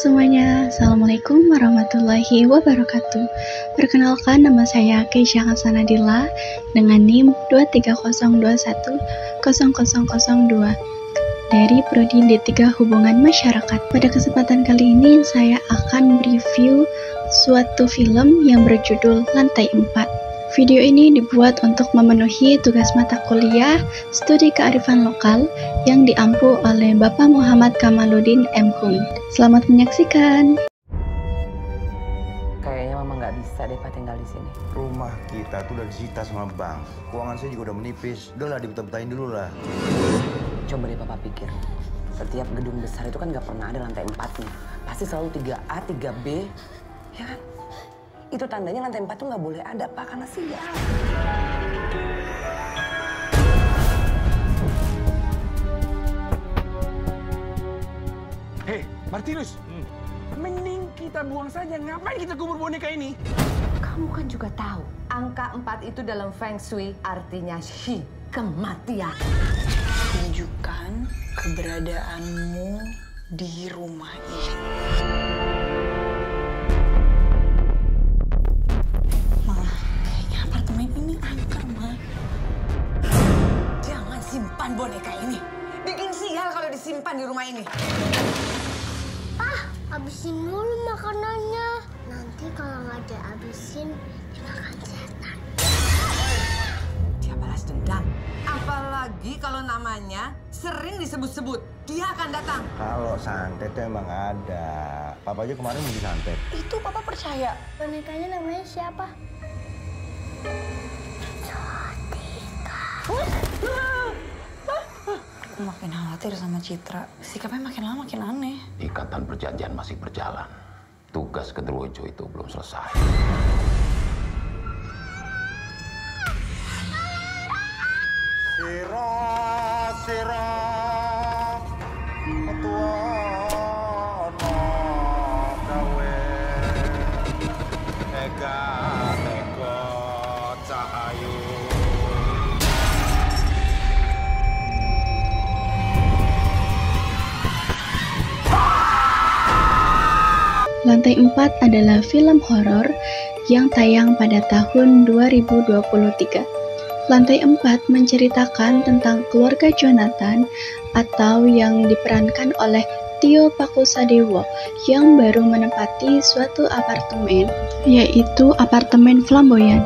semuanya, Assalamualaikum warahmatullahi wabarakatuh. Perkenalkan, nama saya Keisha Hasanadila dengan NIM 23021000002 dari Prodi D3 Hubungan Masyarakat. Pada kesempatan kali ini saya akan mereview suatu film yang berjudul Lantai 4. Video ini dibuat untuk memenuhi tugas mata kuliah Studi Kearifan Lokal yang diampu oleh Bapak Muhammad Kamaluddin M.Hum. Selamat menyaksikan. Kayaknya mama nggak bisa deh Pak tinggal di sini. Rumah kita tuh udah disita sama bank. Keuangan saya juga udah menipis. Udah lah, dibetah-betahin dulu lah. Coba deh Papa pikir. Setiap gedung besar itu kan nggak pernah ada lantai 4-nya. Pasti selalu 3A, 3B, ya kan? Itu tandanya lantai 4 tuh nggak boleh ada, Pak, karena sial. Hei, Martinus. Mending kita buang saja. Ngapain kita kubur boneka ini? Kamu kan juga tahu, angka 4 itu dalam Feng Shui artinya Shi, kematian. Tunjukkan keberadaanmu di rumah ini. Simpan boneka ini. Bikin sial kalau disimpan di rumah ini. Habisin dulu makanannya. Nanti kalau nggak dihabisin, dimakan setan. Dia balas dendam. Apalagi kalau namanya sering disebut-sebut. Dia akan datang. Kalau santet tuh emang ada. Papa aja kemarin mau disantet. Itu Papa percaya. Bonekanya namanya siapa? Aku makin khawatir sama Citra. Sikapnya makin lama makin aneh. Ikatan perjanjian masih berjalan. Tugas Genderuwo itu belum selesai. Sira, metuwono gawe ega cahayu. Lantai 4 adalah film horor yang tayang pada tahun 2023. Lantai 4 menceritakan tentang keluarga Jonathan atau yang diperankan oleh Tio Pakusadewo yang baru menempati suatu apartemen, yaitu apartemen flamboyan.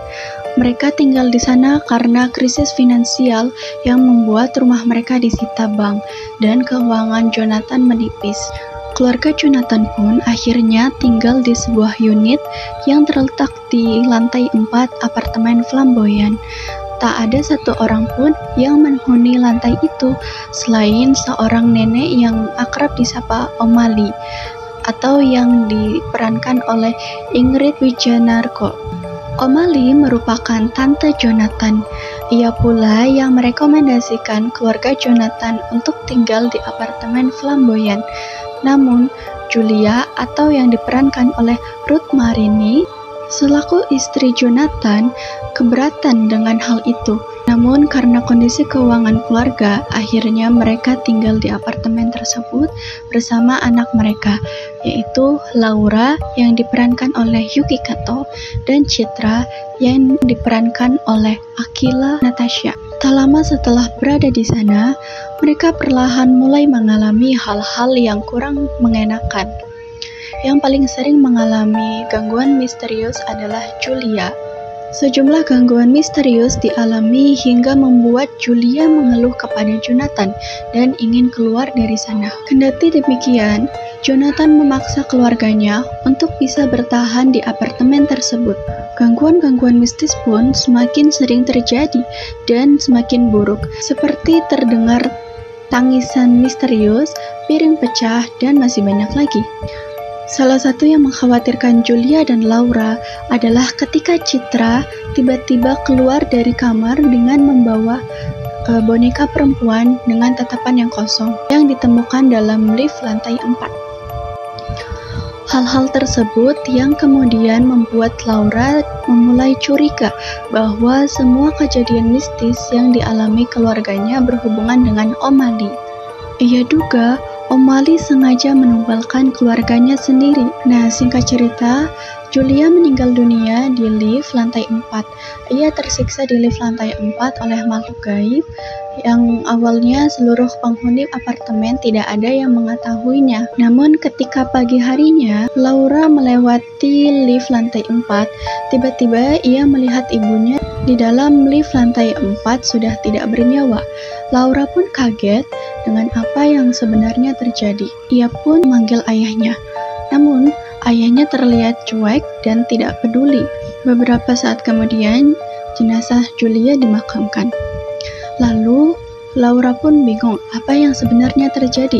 Mereka tinggal di sana karena krisis finansial yang membuat rumah mereka disita bank dan keuangan Jonathan menipis. Keluarga Jonathan pun akhirnya tinggal di sebuah unit yang terletak di lantai 4 apartemen flamboyan. Tak ada satu orang pun yang menghuni lantai itu selain seorang nenek yang akrab disapa Omali atau yang diperankan oleh Ingrid Wijanarko. Omali merupakan tante Jonathan. Ia pula yang merekomendasikan keluarga Jonathan untuk tinggal di apartemen flamboyan. Namun, Julia atau yang diperankan oleh Ruth Marini selaku istri Jonathan keberatan dengan hal itu. Namun karena kondisi keuangan keluarga, akhirnya mereka tinggal di apartemen tersebut bersama anak mereka, yaitu Laura yang diperankan oleh Yuki Kato dan Citra yang diperankan oleh Akila Natasha. Tak lama setelah berada di sana, mereka perlahan mulai mengalami hal-hal yang kurang mengenakan. Yang paling sering mengalami gangguan misterius adalah Julia. Sejumlah gangguan misterius dialami hingga membuat Julia mengeluh kepada Jonathan dan ingin keluar dari sana. Kendati demikian, Jonathan memaksa keluarganya untuk bisa bertahan di apartemen tersebut. Gangguan-gangguan mistis pun semakin sering terjadi dan semakin buruk, seperti terdengar tangisan misterius, piring pecah, dan masih banyak lagi. Salah satu yang mengkhawatirkan Julia dan Laura adalah ketika Citra tiba-tiba keluar dari kamar dengan membawa boneka perempuan dengan tatapan yang kosong yang ditemukan dalam lift lantai 4. Hal-hal tersebut yang kemudian membuat Laura memulai curiga bahwa semua kejadian mistis yang dialami keluarganya berhubungan dengan Omali. Ia duga O'Malley sengaja menumbalkan keluarganya sendiri. Nah, singkat cerita, Julia meninggal dunia di lift lantai 4. Ia tersiksa di lift lantai 4 oleh makhluk gaib yang awalnya seluruh penghuni apartemen tidak ada yang mengetahuinya. Namun ketika pagi harinya, Laura melewati lift lantai 4. Tiba-tiba ia melihat ibunya di dalam lift lantai 4 sudah tidak bernyawa. Laura pun kaget dengan apa yang sebenarnya terjadi. Ia pun memanggil ayahnya. Namun, ayahnya terlihat cuek dan tidak peduli. Beberapa saat kemudian, jenazah Julia dimakamkan. Lalu, Laura pun bingung apa yang sebenarnya terjadi.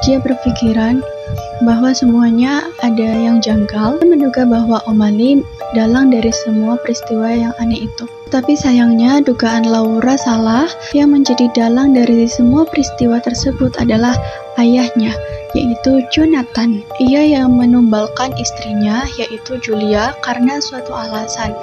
Dia berpikiran bahwa semuanya ada yang janggal, dan menduga bahwa O'Malley dalang dari semua peristiwa yang aneh itu. Tapi sayangnya dugaan Laura salah. Yang menjadi dalang dari semua peristiwa tersebut adalah ayahnya, yaitu Jonathan. Ia yang menumbalkan istrinya, yaitu Julia, karena suatu alasan.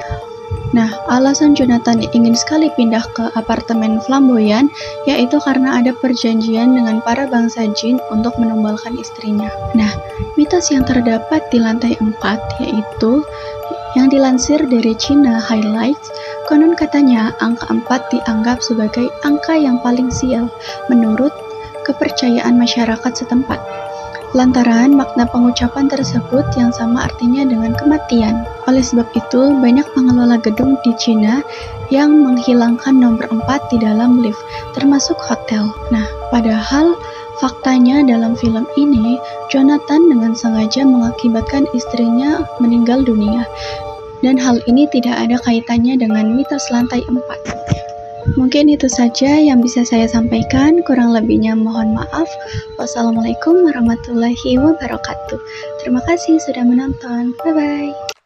Nah, alasan Jonathan ingin sekali pindah ke apartemen flamboyan, yaitu karena ada perjanjian dengan para bangsa jin untuk menumbalkan istrinya. Nah, mitos yang terdapat di lantai 4, yaitu yang dilansir dari China Highlights, konon katanya angka 4 dianggap sebagai angka yang paling sial menurut kepercayaan masyarakat setempat. Lantaran makna pengucapan tersebut yang sama artinya dengan kematian. Oleh sebab itu, banyak pengelola gedung di Cina yang menghilangkan nomor 4 di dalam lift, termasuk hotel. Nah, padahal faktanya dalam film ini, Jonathan dengan sengaja mengakibatkan istrinya meninggal dunia. Dan hal ini tidak ada kaitannya dengan mitos lantai 4. Mungkin itu saja yang bisa saya sampaikan, kurang lebihnya mohon maaf. Wassalamualaikum warahmatullahi wabarakatuh. Terima kasih sudah menonton. Bye-bye.